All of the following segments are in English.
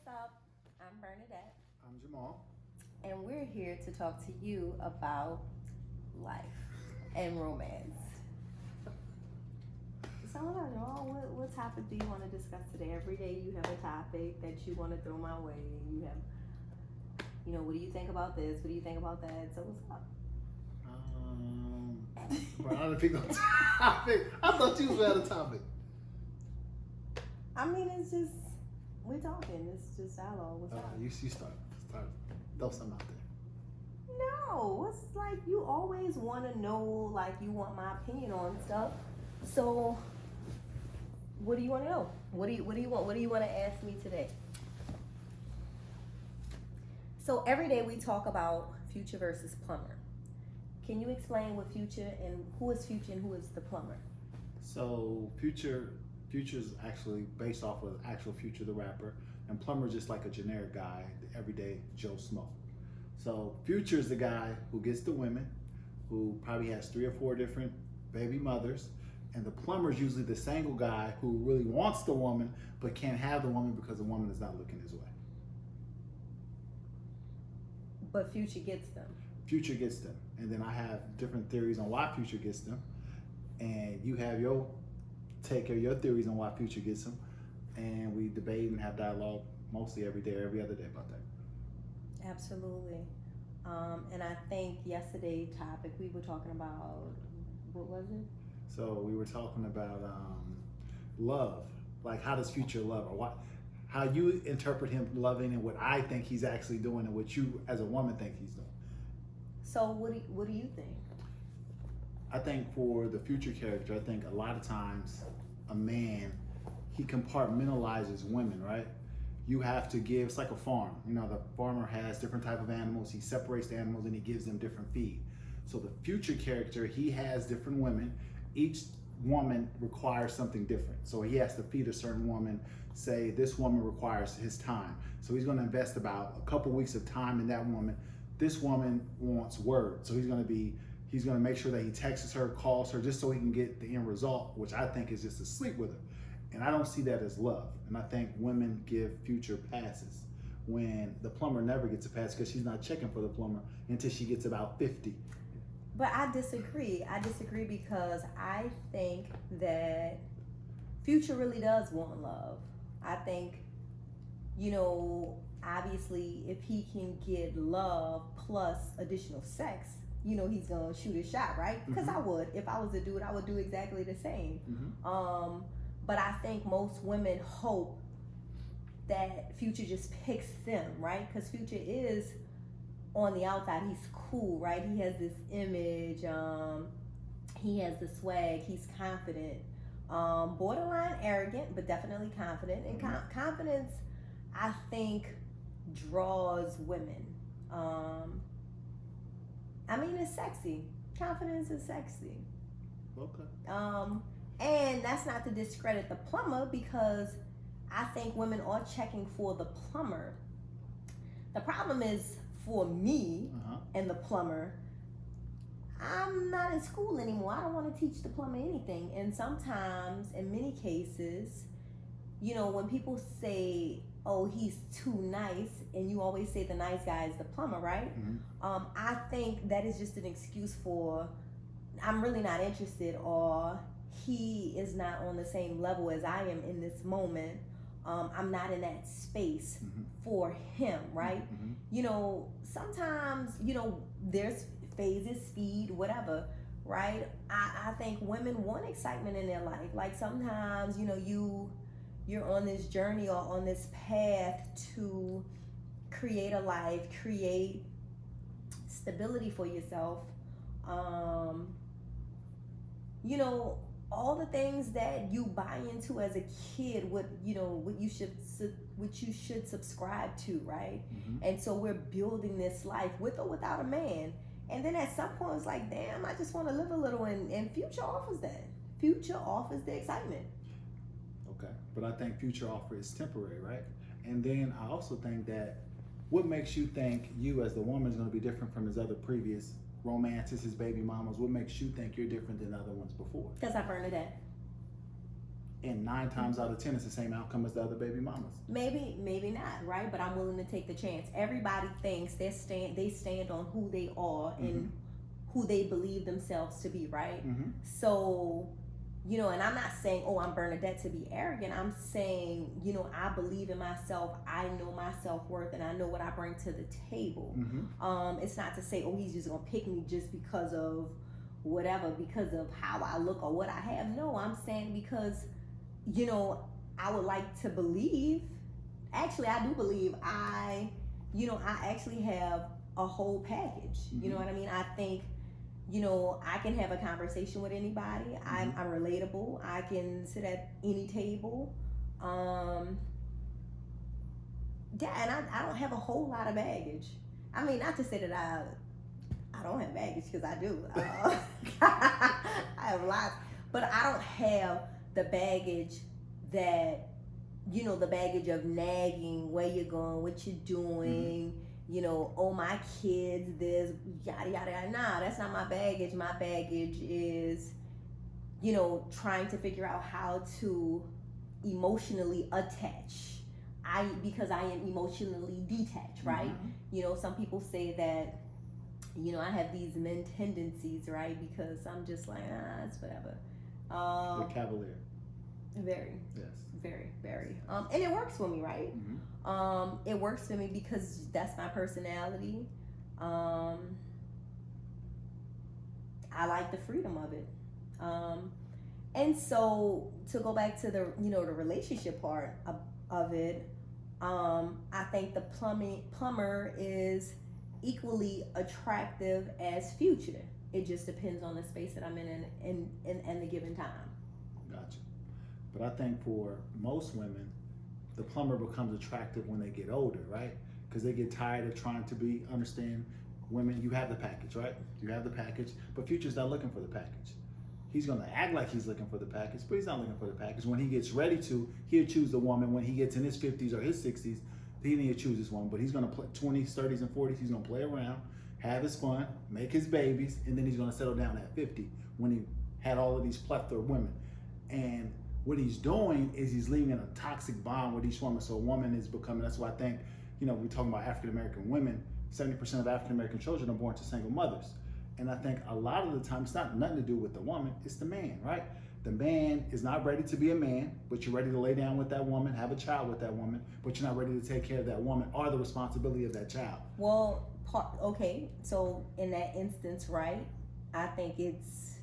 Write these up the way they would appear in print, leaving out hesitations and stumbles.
up? I'm Bernadette, I'm Jamal. and we're here to talk to you about life and romance. So, Jamal, what topic do you want to discuss today? Every day you have a topic that you want to throw my way, and you have, what do you think about this? What do you think about that? So, what's up? But I didn't pick no topic. I thought you was at a topic. I mean, it's just, we're talking. It's just dialogue. What's up? You start. Throw something out there. No, it's like you always want to know, like you want my opinion on stuff. So, what do you want to know? What do you want? What do you want to ask me today? So every day we talk about Future versus Plumber. Can you explain what Future and who is Future and who is the Plumber? So Future's actually based off of actual Future the rapper, and Plumber's just like a generic guy, the everyday Joe Smo. So Future's the guy who gets the women, who probably has 3 or 4 different baby mothers, and the Plumber's usually the single guy who really wants the woman but can't have the woman because the woman is not looking his way. But Future gets them. Future gets them, and then I have different theories on why Future gets them, and you have your take of your theories on why Future gets them, and we debate and have dialogue mostly every day, every other day about that. Absolutely. And I think yesterday's topic we were talking about, what was it? So we were talking about love, like how does Future love, or how you interpret him loving, and what I think he's actually doing, and what you as a woman think he's doing. So what do you think? I think for the Future character, I think a lot of times a man, he compartmentalizes women, right? You have to give, it's like a farm. The farmer has different type of animals. He separates the animals and he gives them different feed. So the Future character, he has different women. Each woman requires something different. So he has to feed a certain woman. Say this woman requires his time. So he's going to invest about a couple weeks of time in that woman. This woman wants words. So he's going to make sure that he texts her, calls her, just so he can get the end result, which I think is just to sleep with her. And I don't see that as love. And I think women give Future passes when the Plumber never gets a pass because she's not checking for the Plumber until she gets about 50. But I disagree. I disagree because I think that Future really does want love. I think, obviously, if he can get love plus additional sex, he's gonna shoot his shot, right? Because I would. If I was a dude, I would do exactly the same. But I think most women hope that Future just picks them, right? Because Future is on the outside, he's cool, right? He has this image, he has the swag, he's confident, borderline arrogant, but definitely confident. And confidence, I think, draws women. It's sexy. Confidence is sexy. Okay. And that's not to discredit the Plumber, because I think women are checking for the Plumber. The problem is, for me and the Plumber, I'm not in school anymore. I don't want to teach the Plumber anything. And sometimes, in many cases, when people say, oh, he's too nice, and you always say the nice guy is the Plumber, right? I think that is just an excuse for, I'm really not interested, or he is not on the same level as I am in this moment. I'm not in that space for him, right? Sometimes, there's phases, speed, whatever, right? I think women want excitement in their life. Like sometimes, you're on this journey or on this path to create a life, create stability for yourself. All the things that you buy into as a kid, what you should subscribe to, right? And so we're building this life with or without a man. And then at some point it's like, damn, I just want to live a little, and Future offers that. Future offers the excitement. Okay, but I think Future offer is temporary, right? And then I also think that what makes you think you as the woman is going to be different from his other previous romances, his baby mamas? What makes you think you're different than the other ones before? Because I Bernadette. and 9 times out of 10 it's the same outcome as the other baby mamas. Maybe not, right? But I'm willing to take the chance. Everybody thinks they stand on who they are and who they believe themselves to be, right? So, you know, and I'm not saying, oh, I'm Bernadette to be arrogant. I'm saying, you know, I believe in myself. I know my self-worth and I know what I bring to the table. It's not to say, oh, he's just gonna pick me just because of whatever, because of how I look or what I have. No, I'm saying because, you know, I would like to believe, actually I do believe I actually have a whole package. You know what I mean? I think, you know, I can have a conversation with anybody. I'm relatable. I can sit at any table. Yeah, and I don't have a whole lot of baggage. I mean, not to say that I don't have baggage, because I do. I have lots, but I don't have the baggage that, you know, the baggage of nagging, where you're going, what you're doing, you know, oh, my kids, this, yada, yada, yada. Nah, that's not my baggage. My baggage is, you know, trying to figure out how to emotionally attach. Because I am emotionally detached, right? You know, some people say that, you know, I have these men tendencies, right? Because I'm just like, it's whatever. You're cavalier. Very. Yes. Very, very. And it works for me, right? It works for me because that's my personality. I like the freedom of it. And so to go back to the, you know, the relationship part of it, I think the plumber is equally attractive as Future. It just depends on the space that I'm in the given time. Gotcha. But I think for most women, the plumber becomes attractive when they get older, right? Because they get tired of trying to understand women. You have the package, right? You have the package, but Future's not looking for the package. He's gonna act like he's looking for the package, but he's not looking for the package. When he gets ready to, he'll choose the woman. When he gets in his 50s or his 60s, he need to choose this one. But he's gonna play 20s, 30s, and 40s. He's gonna play around, have his fun, make his babies, and then he's gonna settle down at 50 when he had all of these plethora of women. And what he's doing is he's leaving a toxic bond with each woman. So a woman is becoming, that's why I think, you know, we're talking about African-American women, 70% of African-American children are born to single mothers. And I think a lot of the time, it's not nothing to do with the woman, it's the man, right? The man is not ready to be a man, but you're ready to lay down with that woman, have a child with that woman, but you're not ready to take care of that woman or the responsibility of that child. Well, okay, so in that instance, right, I think it's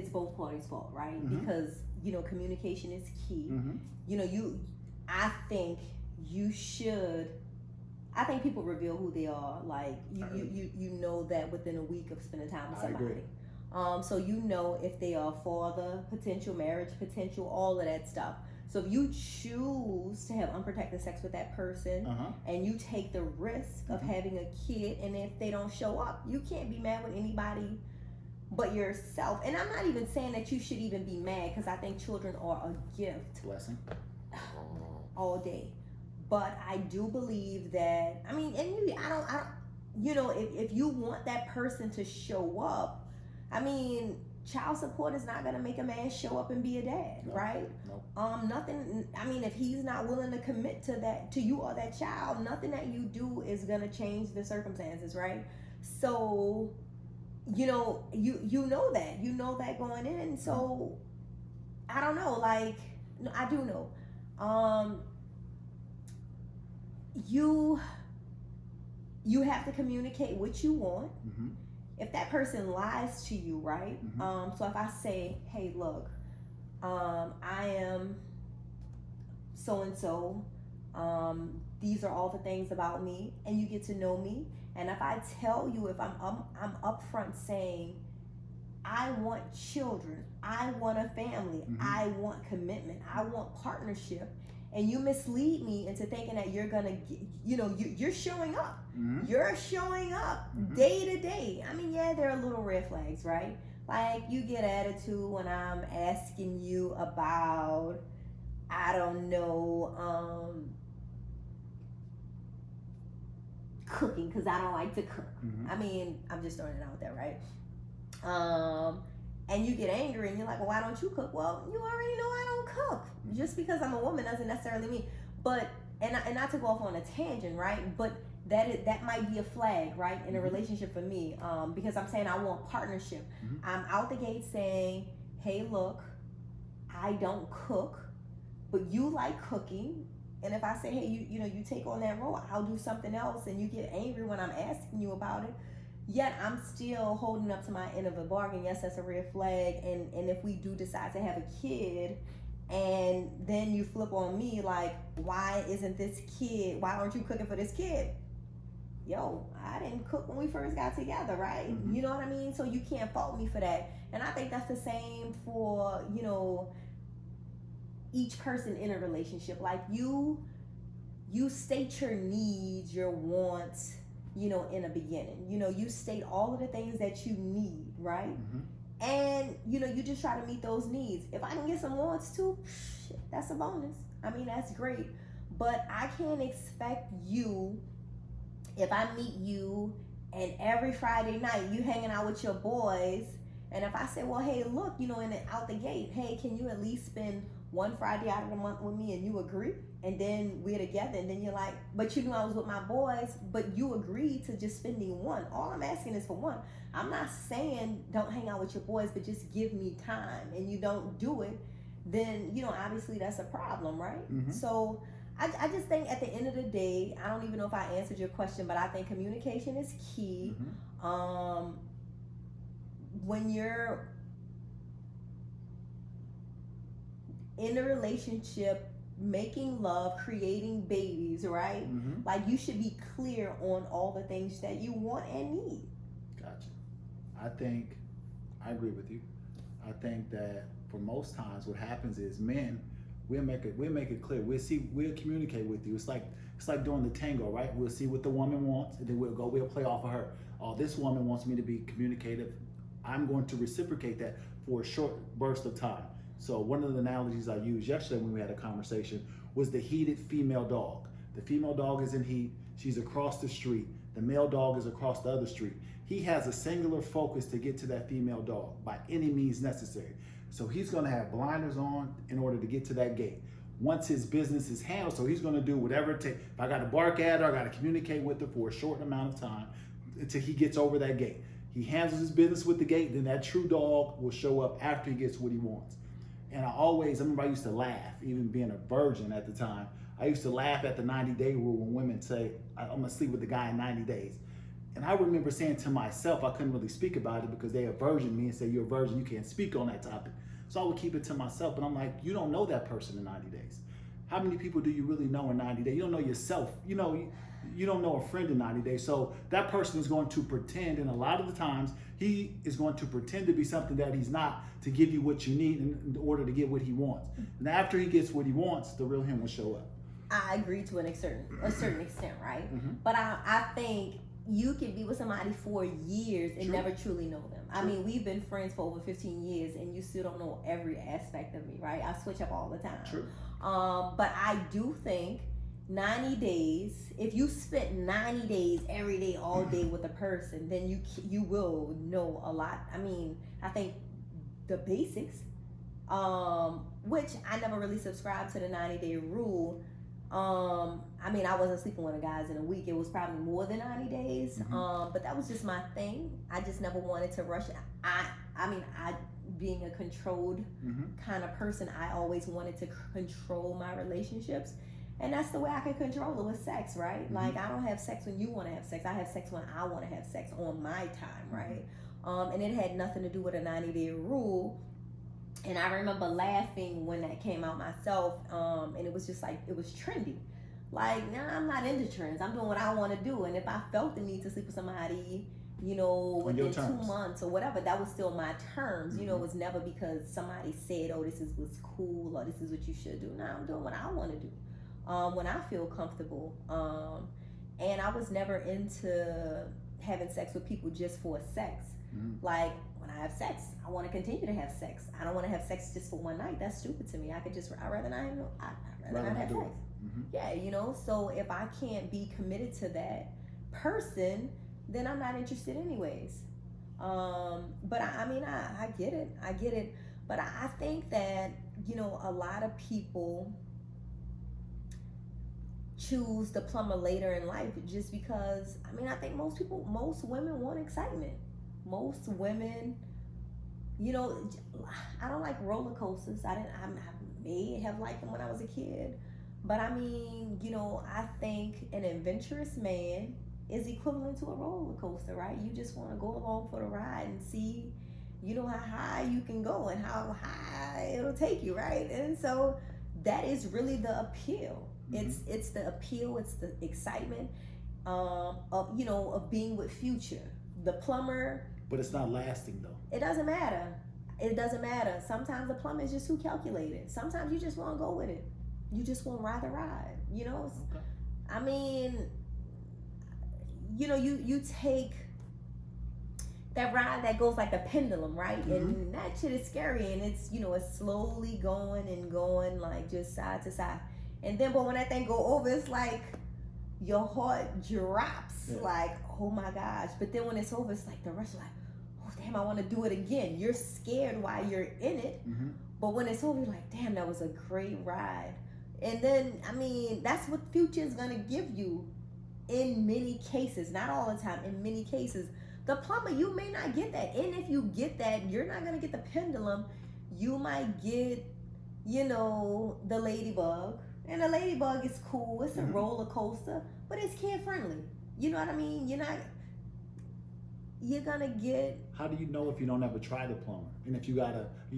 both parties' fault, right? Because, you know, communication is key. You know, I think people reveal who they are. Like you know that within a week of spending time with somebody. I agree. So you know if they are father potential, marriage potential, all of that stuff. So if you choose to have unprotected sex with that person and you take the risk of having a kid, and if they don't show up, you can't be mad with anybody but yourself. And I'm not even saying that you should even be mad, because I think children are a gift. Blessing. All day. But I do believe that, I mean, and I don't, you know, if you want that person to show up, I mean, child support is not going to make a man show up and be a dad, right? Nothing, I mean, if he's not willing to commit to you or that child, nothing that you do is going to change the circumstances, right? So, you know, you know that going in. So, I don't know, like, no, I do know. You have to communicate what you want. If that person lies to you, right? So if I say, hey, look, I am so and so, these are all the things about me, and you get to know me, and if I tell you, if I'm upfront saying, I want children, I want a family, I want commitment, I want partnership, and you mislead me into thinking that you're gonna, you know, you're showing up. You're showing up day to day. I mean, yeah, there are little red flags, right? Like, you get attitude when I'm asking you about, I don't know, cooking, because I don't like to cook. I mean, I'm just throwing it out there, right? and you get angry and you're like, well, why don't you cook? Well, you already know I don't cook. Just because I'm a woman doesn't necessarily mean, but, and not to go off on a tangent, right? But that might be a flag, right, in a relationship for me, because I'm saying I want partnership. I'm out the gate saying, hey, look, I don't cook, but you like cooking. And if I say, hey, you take on that role, I'll do something else, and you get angry when I'm asking you about it, yet I'm still holding up to my end of the bargain. Yes, that's a red flag. And if we do decide to have a kid, and then you flip on me like, why aren't you cooking for this kid? Yo, I didn't cook when we first got together, right? You know what I mean? So you can't fault me for that. And I think that's the same for, each person in a relationship. Like you state your needs, your wants, in the beginning. You state all of the things that you need, right? And you just try to meet those needs. If I can get some wants too, that's a bonus. I mean, that's great. But I can't expect you, if I meet you and every Friday night you hanging out with your boys, and if I say, well, hey, look, out the gate, hey, can you at least spend one Friday out of the month with me, and you agree, and then we're together, and then you're like, but you knew I was with my boys, but you agreed to just spending one. All I'm asking is for one. I'm not saying don't hang out with your boys, but just give me time, and you don't do it, then, obviously that's a problem, right? So I just think at the end of the day, I don't even know if I answered your question, but I think communication is key. When you're in a relationship, making love, creating babies, right? Like you should be clear on all the things that you want and need. Gotcha. I agree with you. I think that for most times what happens is men, we'll make it clear. We'll communicate with you. It's like doing the tango, right? We'll see what the woman wants, and then we'll play off of her. Oh, this woman wants me to be communicative. I'm going to reciprocate that for a short burst of time. So one of the analogies I used yesterday when we had a conversation was the heated female dog. The female dog is in heat. She's across the street. The male dog is across the other street. He has a singular focus to get to that female dog by any means necessary. So he's going to have blinders on in order to get to that gate. Once his business is handled, so he's going to do whatever it takes. If I got to bark at her, I got to communicate with her for a short amount of time until he gets over that gate. He handles his business with the gate, then that true dog will show up after he gets what he wants. And I remember I used to laugh, even being a virgin at the time. I used to laugh at the 90-day rule when women say, I'm going to sleep with the guy in 90 days. And I remember saying to myself, I couldn't really speak about it because they aversion me and say, you're a virgin, you can't speak on that topic. So I would keep it to myself. But I'm like, you don't know that person in 90 days. How many people do you really know in 90 days? You don't know yourself. You don't know a friend in 90 days. So that person is going to pretend, and a lot of the times he is going to pretend to be something that he's not to give you what you need in order to get what he wants. And after he gets what he wants, the real him will show up. I agree to a certain extent, right? But I think you can be with somebody for years and never truly know them. I mean, we've been friends for over 15 years and you still don't know every aspect of me, right? I switch up all the time. True. But I do think 90 days, if you spent 90 days every day, all day with a person, then you will know a lot. I mean, I think the basics, which I never really subscribed to the 90-day rule. I mean, I wasn't sleeping with the guys in a week. It was probably more than 90 days. But that was just my thing. I just never wanted to rush. I mean, being a controlled kind of person, I always wanted to control my relationships. And that's the way I can control it with sex, right? Like, I don't have sex when you want to have sex. I have sex when I want to have sex on my time, right? And it had nothing to do with a 90-day rule. And I remember laughing when that came out myself, and it was just like, it was trendy. Like, nah, I'm not into trends. I'm doing what I want to do. And if I felt the need to sleep with somebody, within 2 months or whatever, that was still my terms. It was never because somebody said, oh, this is what's cool or this is what you should do. Nah, I'm doing what I want to do when I feel comfortable. And I was never into having sex with people just for sex. Like, when I have sex, I want to continue to have sex. I don't want to have sex just for one night. That's stupid to me. I'd rather not have sex. Yeah, so if I can't be committed to that person, then I'm not interested anyways. But I mean, I get it. I get it. But I think that, a lot of people choose the plumber later in life just because, I mean, I think most women want excitement. Most women, I don't like roller coasters. I may have liked them when I was a kid. But I mean, I think an adventurous man is equivalent to a roller coaster, right? You just want to go along for the ride and see, how high you can go and how high it'll take you, right? And so that is really the appeal. Mm-hmm. It's the appeal, it's the excitement of being with Future. The plumber. But it's not lasting though. It doesn't matter. It doesn't matter. Sometimes the plumber is just too calculated. Sometimes you just want to go with it. You just want to ride the ride, Okay. I mean, you take that ride that goes like a pendulum, right? Mm-hmm. And that shit is scary, and it's it's slowly going and going, like just side to side. And then, but when that thing go over, it's like your heart drops, like, oh my gosh. But then when it's over, it's like the rush, like, oh damn, I want to do it again. You're scared while you're in it, mm-hmm. But when it's over, you're like, damn, that was a great ride. And then, I mean, that's what Future is gonna give you in many cases, not all the time, in many cases. The plumber, you may not get that. And if you get that, you're not gonna get the pendulum. You might get, the ladybug. And the ladybug is cool. It's a mm-hmm. roller coaster, but it's kid friendly. You know what I mean? You're gonna get. How do you know if you don't ever try the plumber? And if you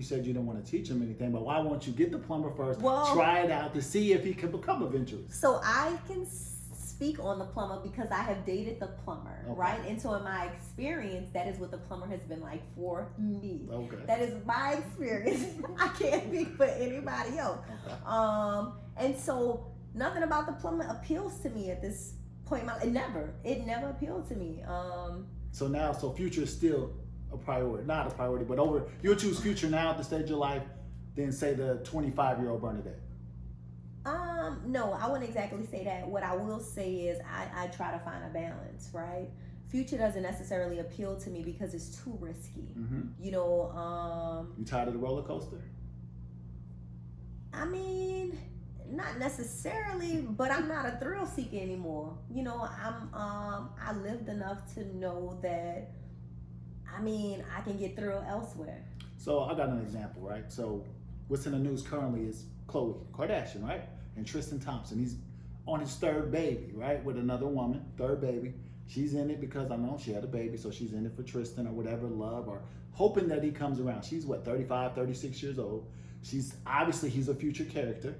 said you didn't want to teach him anything, but why won't you get the plumber first? Well, try it out to see if he can become adventurous. So I can speak on the plumber because I have dated the plumber, okay. Right? And so in my experience, that is what the plumber has been like for me. Okay. That is my experience. I can't speak for anybody else. Okay. And so nothing about the plumber appeals to me at this point in my life. It never appealed to me. So Future is still a priority, not a priority, but you'll choose Future now at the stage of your life than say the 25-year-old Bernadette. No, I wouldn't exactly say that. What I will say is I try to find a balance, right? Future doesn't necessarily appeal to me because it's too risky. Mm-hmm. You tired of the roller coaster? I mean, not necessarily, but I'm not a thrill seeker anymore. I lived enough to know that, I mean, I can get thrill elsewhere. So I got an example, right? So what's in the news currently is Khloe Kardashian, right? And Tristan Thompson. He's on his third baby, right? With another woman, third baby. She's in it because I know she had a baby, so she's in it for Tristan or whatever, love, or hoping that he comes around. She's 35, 36 years old. He's a future character.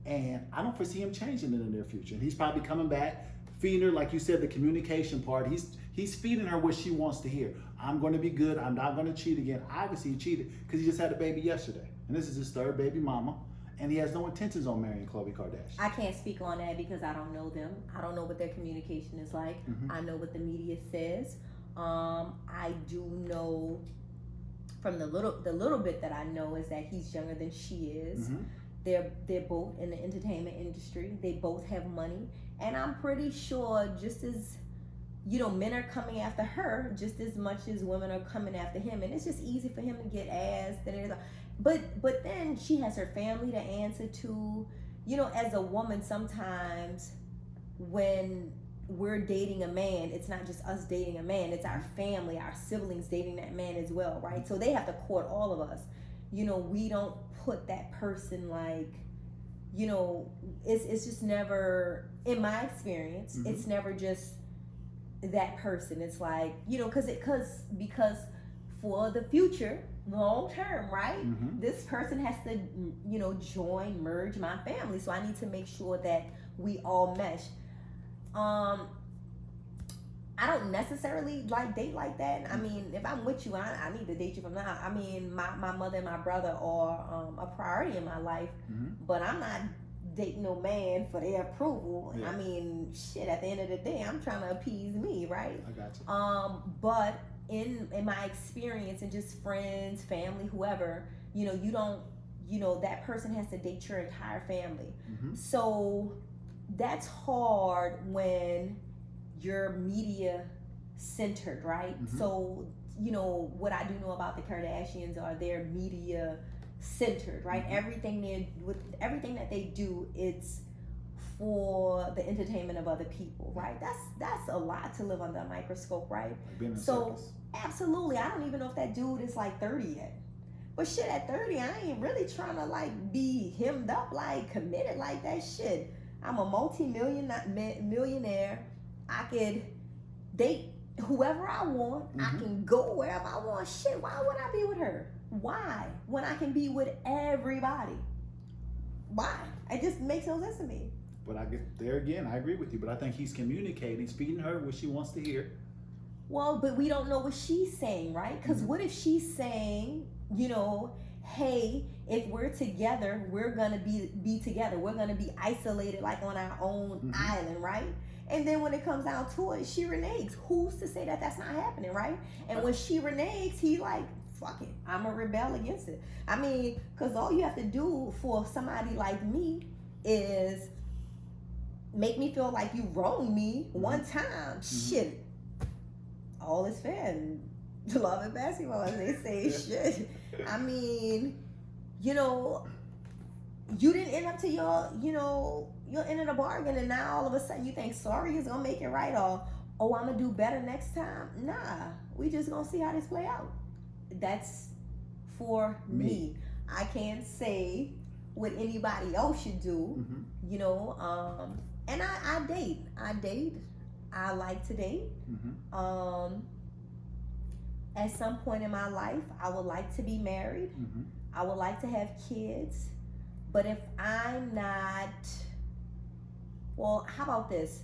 And I don't foresee him changing in the near future. And he's probably coming back, feeding her, like you said, the communication part. He's feeding her what she wants to hear. I'm going to be good. I'm not going to cheat again. Obviously, he cheated because he just had a baby yesterday. And this is his third baby mama. And he has no intentions on marrying Khloe Kardashian. I can't speak on that because I don't know them. I don't know what their communication is like. Mm-hmm. I know what the media says. I do know from the little bit that I know is that he's younger than she is. Mm-hmm. They're both in the entertainment industry. They both have money. And I'm pretty sure just as, men are coming after her just as much as women are coming after him. And it's just easy for him to get ass. But then she has her family to answer to. As a woman, sometimes when we're dating a man, it's not just us dating a man. It's our family, our siblings dating that man as well, right? So they have to court all of us. We don't put that person like, it's just never, in my experience, mm-hmm. It's never just that person. It's like, because for the future, long term, right? Mm-hmm. This person has to, merge my family. So I need to make sure that we all mesh. I don't necessarily date like that. I mean, if I'm with you, I need to date you from now. I mean, my mother and my brother are a priority in my life, mm-hmm. But I'm not dating no man for their approval. Yeah. I mean, shit, at the end of the day, I'm trying to appease me, right? I got you. But in my experience and just friends, family, whoever, you don't, that person has to date your entire family. Mm-hmm. So that's hard when you're media centered, right? Mm-hmm. So, what I do know about the Kardashians are they're media centered, right? Everything that they do, it's for the entertainment of other people, right? That's a lot to live under a microscope, right? Like being in a So circus. absolutely, I don't even know if that dude is like 30 yet. But shit, at 30, I ain't really trying to like be hemmed up, like committed like that shit. I'm a millionaire. I could date whoever I want. I can go wherever I want. Shit, why would I be with her? Why? When I can be with everybody. Why? It just makes no sense to me. But I get there again, I agree with you, but I think he's communicating, he's feeding her what she wants to hear. Well, but we don't know what she's saying, right? Because what if she's saying, hey, if we're together, we're gonna be together. We're gonna be isolated like on our own island, right? And then when it comes down to it, she reneges. Who's to say that that's not happening, right? And when she reneges, he like, fuck it, I'm gonna rebel against it. I mean, because all you have to do for somebody like me is make me feel like you wronged me one time. Shit, all is fair in love and basketball, as they say. Shit, I mean, you didn't end up to your end of the bargain, and now all of a sudden you think sorry is gonna make it right, or I'm gonna do better next time. Nah, we just gonna see how this play out. That's for me. I can't say what anybody else should do. And I date. I like to date. At some point in my life, I would like to be married. I would like to have kids. But if I'm not, well, how about this?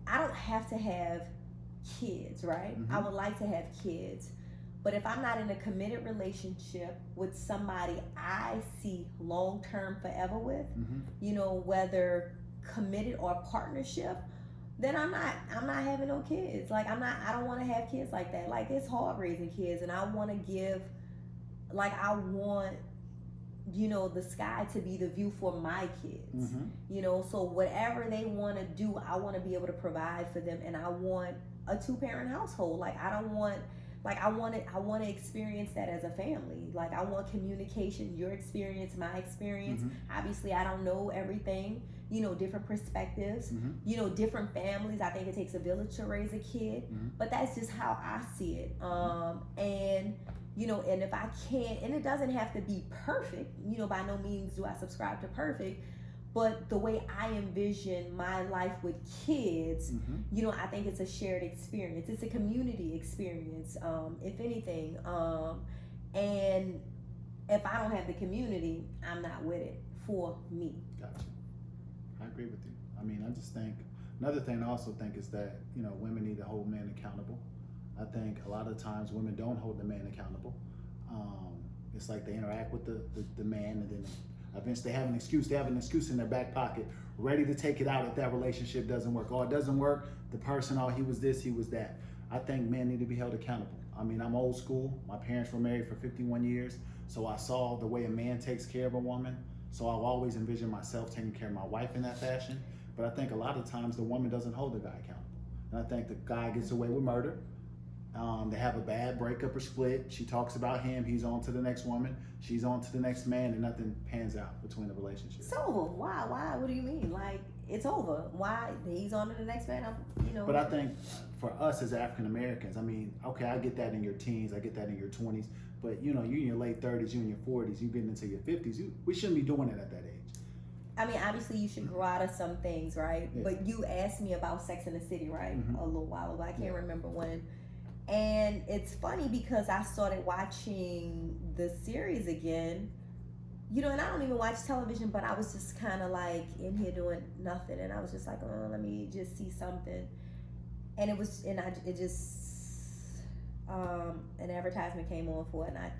I don't have to have kids, right? I would like to have kids. But if I'm not in a committed relationship with somebody I see long-term forever with, whether committed or partnership, then I'm not having no kids. Like I don't want to have kids like that. Like it's hard raising kids, and I want to give, like I want, the sky to be the view for my kids. So whatever they want to do, I want to be able to provide for them, and I want a 2-parent household. Like I don't want, like I want to experience that as a family. Like I want communication, your experience, my experience. Obviously, I don't know everything. Different perspectives. Different families. I think it takes a village to raise a kid, but that's just how I see it. And if I can't, and it doesn't have to be perfect. By no means do I subscribe to perfect. But the way I envision my life with kids, I think it's a shared experience. It's a community experience, if anything. And if I don't have the community, I'm not with it for me. Gotcha. I agree with you. I mean, I just think, another thing I also think is that, women need to hold men accountable. I think a lot of times women don't hold the man accountable. It's like they interact with the man, and then eventually they have an excuse. They have an excuse in their back pocket, ready to take it out if that relationship doesn't work. Oh, it doesn't work. The person, he was this, he was that. I think men need to be held accountable. I mean, I'm old school. My parents were married for 51 years, so I saw the way a man takes care of a woman. So I've always envisioned myself taking care of my wife in that fashion. But I think a lot of times the woman doesn't hold the guy accountable. And I think the guy gets away with murder. They have a bad breakup or split. She talks about him. He's on to the next woman. She's on to the next man, and nothing pans out between the relationship. It's over. Why? What do you mean? Like, it's over. Why? He's on to the next man. But I think for us as African Americans, I mean, okay, I get that in your teens. I get that in your 20s. But, you in your late 30s, you in your 40s, you getting into your 50s. We shouldn't be doing it at that age. I mean, obviously you should grow out of some things, right? Yeah. But you asked me about Sex in the City, right? A little while ago. I can't remember when. And it's funny because I started watching the series again, and I don't even watch television, but I was just kind of like in here doing nothing. And I was just like, oh, let me just see something. And an advertisement came on for it, and I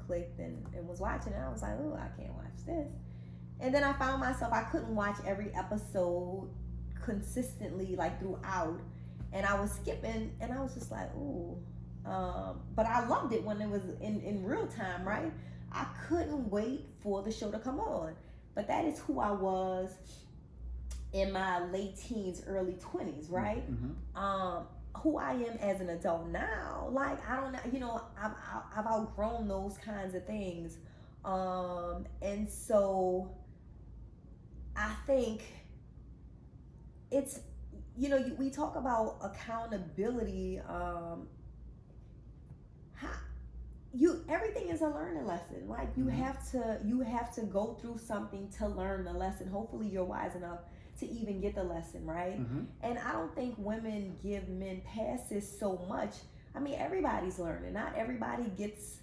clicked and was watching it. And I was like, oh, I can't watch this. And then I found myself, I couldn't watch every episode consistently, like throughout. And I was skipping, and I was just like, ooh. But I loved it when it was in real time, right? I couldn't wait for the show to come on. But that is who I was in my late teens, early 20s, right? who I am as an adult now, like I don't know, I've outgrown those kinds of things, and so I think it's, we talk about accountability. How, everything is a learning lesson. Like you have to go through something to learn the lesson. Hopefully, you're wise enough to even get the lesson, right? And I don't think women give men passes so much. I mean, everybody's learning. Not everybody gets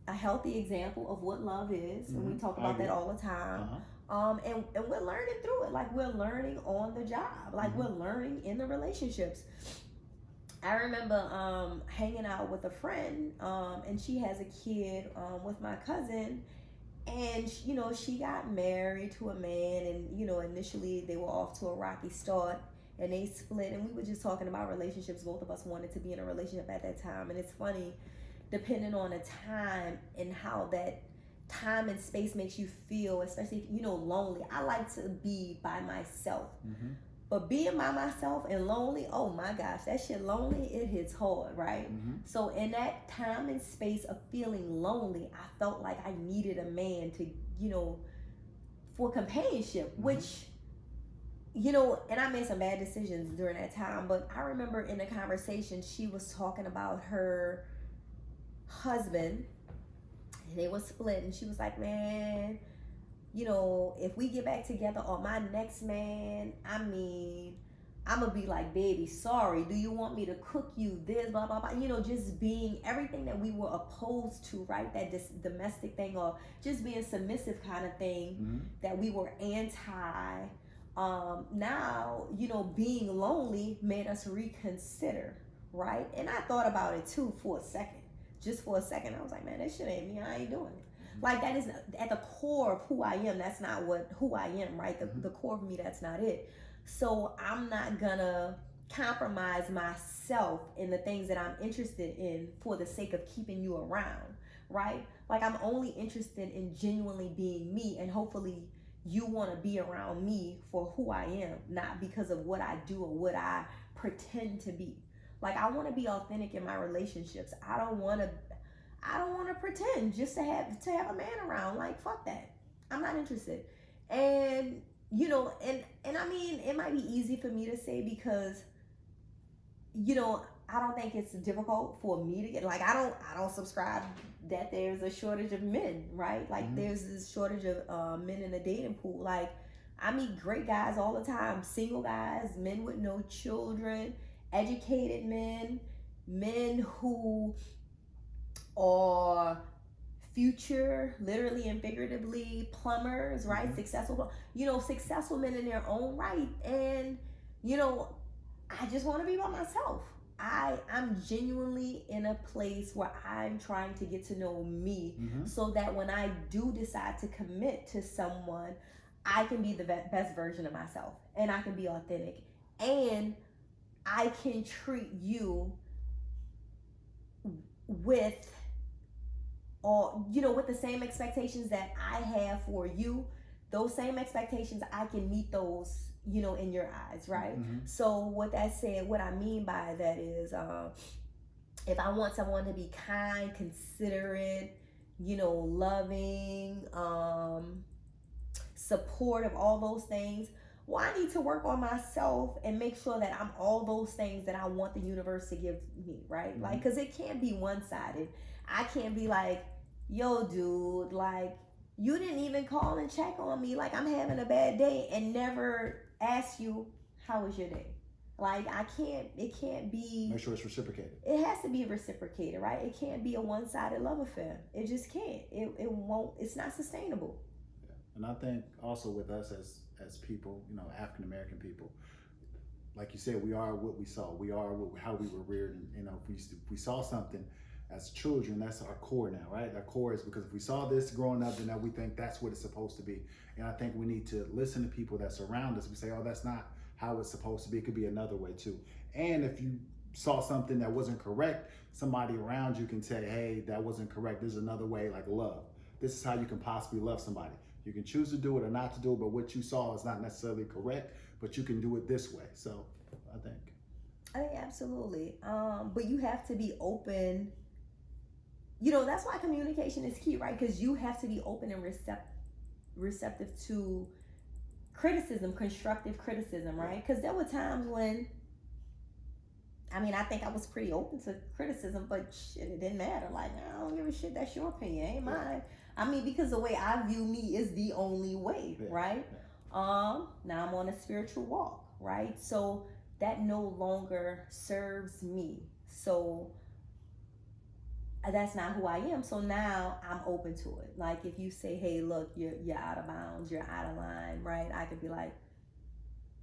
a healthy example of what love is, and we talk about that all the time. And we're learning through it. Like we're learning on the job. Like we're learning in the relationships. I remember hanging out with a friend, and she has a kid with my cousin, and she got married to a man, and initially they were off to a rocky start, and they split, and we were just talking about relationships. Both of us wanted to be in a relationship at that time, and it's funny, depending on the time and how that time and space makes you feel, especially if lonely. I like to be by myself. But being by myself and lonely, oh my gosh, that shit lonely, it hits hard, right? So in that time and space of feeling lonely, I felt like I needed a man to, for companionship, which, and I made some bad decisions during that time, but I remember in the conversation, she was talking about her husband, and they were split, and she was like, man, if we get back together on my next man, I mean, I'm gonna be like, baby, sorry, do you want me to cook you this, blah, blah, blah, just being everything that we were opposed to, right? That this domestic thing, or just being submissive kind of thing that we were anti. Now, being lonely made us reconsider, right? And I thought about it too for a second. Just for a second, I was like, man, that shit ain't me. I ain't doing it. Like that is at the core of who I am. That's not who I am, right? The core of me, that's not it. So I'm not gonna compromise myself in the things that I'm interested in for the sake of keeping you around, right? Like I'm only interested in genuinely being me, and hopefully you want to be around me for who I am, not because of what I do or what I pretend to be. Like I want to be authentic in my relationships. I don't want to pretend just to have a man around. Like fuck that. I'm not interested. And and I mean, it might be easy for me to say because I don't think it's difficult for me to get, like I don't subscribe that there's a shortage of men, right? Like there's this shortage of men in the dating pool. Like I meet great guys all the time, single guys, men with no children, educated men who are future, literally and figuratively, plumbers, right? Successful men in their own right. And I just want to be by myself. I'm genuinely in a place where I'm trying to get to know me, so that when I do decide to commit to someone, I can be the best version of myself, and I can be authentic, and I can treat you with with the same expectations that I have for you. Those same expectations, I can meet those in your eyes, right? So what that said, what I mean by that is, if I want someone to be kind, considerate, loving, supportive, all those things, well, I need to work on myself and make sure that I'm all those things that I want the universe to give me, right? Like, because it can't be one-sided. I can't be like, yo, dude, like, you didn't even call and check on me, like I'm having a bad day, and never ask you, how was your day? Like, it can't be. Make sure it's reciprocated. It has to be reciprocated, right? It can't be a one-sided love affair. It just can't. It won't, it's not sustainable. Yeah. And I think also with us as people, African American people, like you said, we are what we saw. We are how we were reared. And, if we saw something as children, that's our core now, right? Our core is because if we saw this growing up, then now we think that's what it's supposed to be. And I think we need to listen to people that surround us. We say, oh, that's not how it's supposed to be. It could be another way too. And if you saw something that wasn't correct, somebody around you can say, hey, that wasn't correct. There's another way, like love. This is how you can possibly love somebody. You can choose to do it or not to do it, but what you saw is not necessarily correct, but you can do it this way. So I think. I think absolutely. But you have to be open. That's why communication is key, right? Because you have to be open and receptive to criticism, constructive criticism, right? Because there were times when, I think I was pretty open to criticism, but shit, it didn't matter. Like, I don't give a shit. That's your opinion, ain't mine. Because the way I view me is the only way, right? Now I'm on a spiritual walk, right? So that no longer serves me. So that's not who I am. So now I'm open to it. Like if you say, "Hey, look, you're out of bounds, you're out of line," right? I could be like,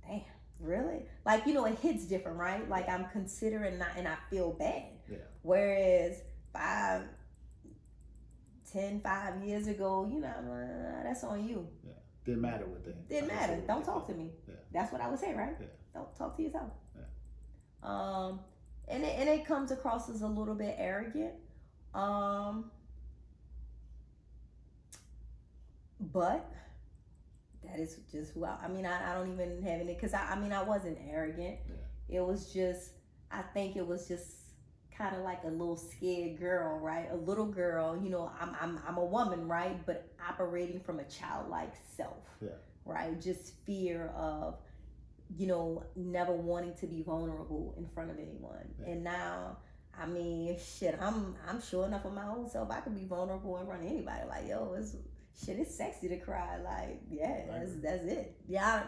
"Damn, really?" Like it hits different, right? Like I'm considering not, and I feel bad. Yeah. Whereas 5 years ago, that's on you. Yeah. Didn't matter what they. Didn't matter. Don't talk to me. Yeah. That's what I would say, right? Yeah. Don't talk to yourself. Yeah. And it comes across as a little bit arrogant. But that is just who I don't even have any, because I wasn't arrogant. Yeah. It was just, I think it was just kind of like a little scared girl, right? A little girl, I'm a woman, right? But operating from a childlike self, right? Just fear of, never wanting to be vulnerable in front of anyone. Yeah. And now, shit, I'm sure enough of my own self. I can be vulnerable in front of anybody. Like, yo, it's sexy to cry. Like, yeah, that's it. Yeah,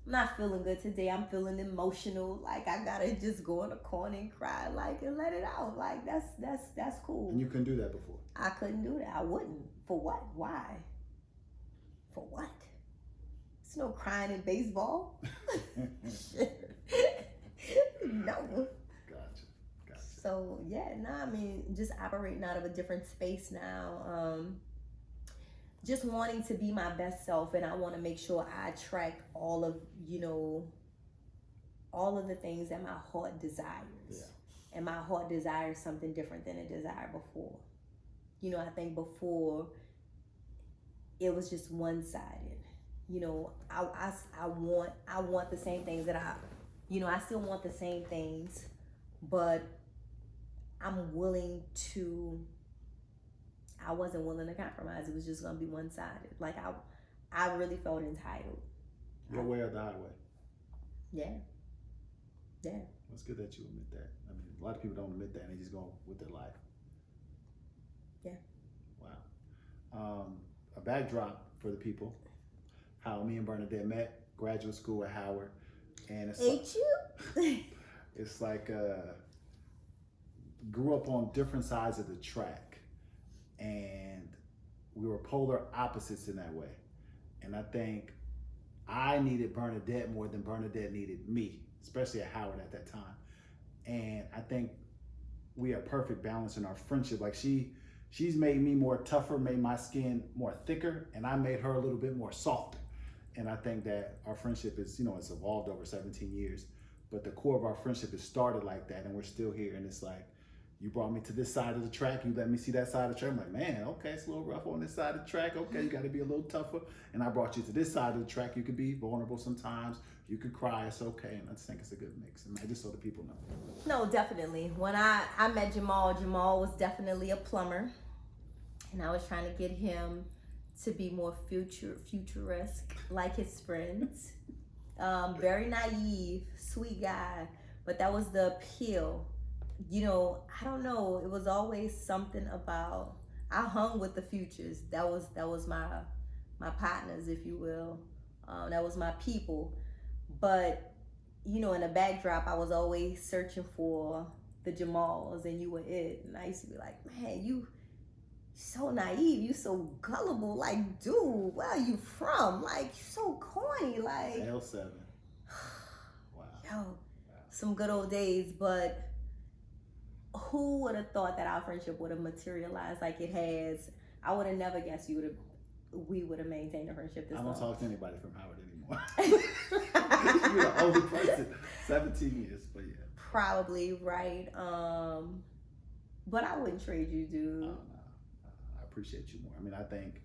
I'm not feeling good today. I'm feeling emotional. Like, I gotta just go in a corner and cry, like, and let it out. Like, that's cool. And you couldn't do that before. I couldn't do that. I wouldn't. For what? Why? For what? There's no crying in baseball. No. Gotcha. So yeah, just operating out of a different space now. Just wanting to be my best self, and I want to make sure I attract all of the things that my heart desires. Yeah. And my heart desires something different than it desired before. I think before it was just one-sided. I want the same things that I still want the same things, but I wasn't willing to compromise. It was just going to be one-sided. Like I really felt entitled. Your way or the highway. Yeah. It's good that you admit that. A lot of people don't admit that, and they just go with their life. Yeah. Wow. A backdrop for the people. How me and Bernadette met, graduate school at Howard, and it's it's like grew up on different sides of the track, and we were polar opposites in that way. And I think I needed Bernadette more than Bernadette needed me, especially at Howard at that time. And I think we had perfect balance in our friendship. Like she's made me more tougher, made my skin more thicker, and I made her a little bit more softer. And I think that our friendship is, it's evolved over 17 years, but the core of our friendship has started like that, and we're still here. And it's like, you brought me to this side of the track, you let me see that side of the track. I'm like, man, okay, it's a little rough on this side of the track. Okay, you got to be a little tougher. And I brought you to this side of the track. You could be vulnerable sometimes. You could cry. It's okay. And I just think it's a good mix. And just so the people know. No, definitely. When I met Jamal was definitely a plumber. And I was trying to get him to be more futuresque like his friends. Very naive, sweet guy. But that was the appeal. I don't know. It was always something about, I hung with the futures. That was my partners, if you will. That was my people. But, in a backdrop, I was always searching for the Jamals, and you were it. And I used to be like, man, you so naive, you so gullible. Like, dude, where are you from? Like, so corny. Like, L7. Wow. Yo, some good old days. But who would have thought that our friendship would have materialized like it has? I would have never guessed we would have maintained a friendship this long. I don't talk to anybody from Howard anymore. You're the only person. 17 years, but yeah. Probably, right. But I wouldn't trade you, dude. No. I appreciate you more. I think,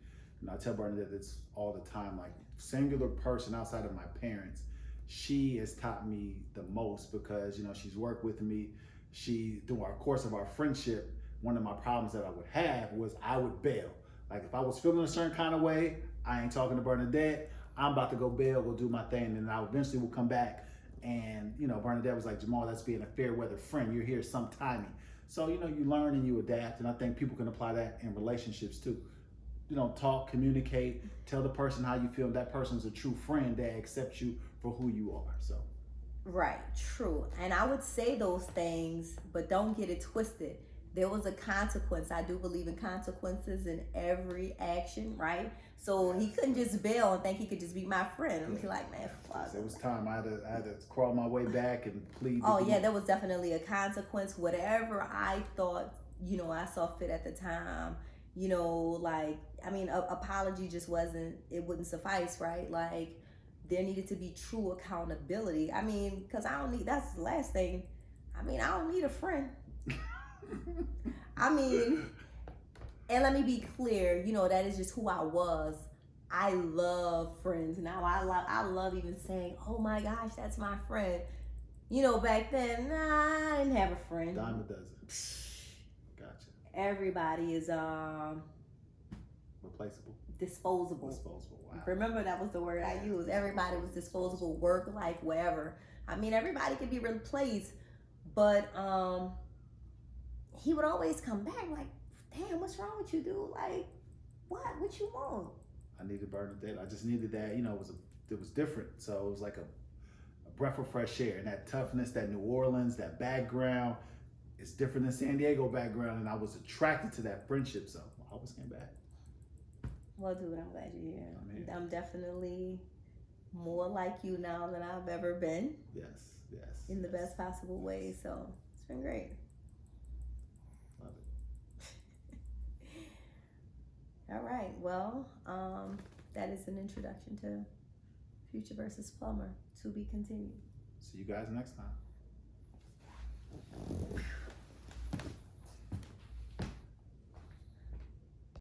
I tell Bernadette this all the time, like, singular person outside of my parents she has taught me the most because, you know, she's worked with me. She, through our course of our friendship, one of my problems that I would have was I would bail. Like if I was feeling a certain kind of way, I ain't talking to Bernadette. I'm about to go bail, go do my thing, and I eventually will come back. And, you know, Bernadette was like, Jamal, that's being a fair weather friend. You're here some timing. So, you know, you learn and you adapt. And I think people can apply that in relationships too. You know, talk, communicate, tell the person how you feel. That person's a true friend that accepts you for who you are. So, right, true. And I would say those things, but don't get it twisted. There was a consequence. I do believe in consequences in every action, right? So he couldn't just bail and think he could just be my friend. I'm like, man, fuck. It was time. I had to crawl my way back and plead. Oh yeah, there was definitely a consequence. Whatever I thought, you know, I saw fit at the time. You know, like, I mean, apology just wouldn't suffice, right? Like, there needed to be true accountability. I mean, because that's the last thing. I mean, I don't need a friend. I mean, and let me be clear, you know, that is just who I was. I love friends. Now I love even saying, oh my gosh, that's my friend. You know, back then, nah, I didn't have a friend. Dime a dozen. Gotcha. Everybody is replaceable. Disposable. Disposable. Wow. Remember that was the word I used. Everybody was disposable, work, life, wherever. I mean, everybody could be replaced, but he would always come back like, damn, what's wrong with you, dude? Like, what you want? I needed Bernadette. I just needed that, you know, it was different. So it was like a breath of fresh air, and that toughness, that New Orleans, that background, it's different than San Diego background, and I was attracted to that friendship, so I always came back. Well, dude, I'm glad you're here. I'm definitely more like you now than I've ever been. Yes. In the best possible way, so it's been great. Love it. All right, well, that is an introduction to Future versus Plumber, to be continued. See you guys next time.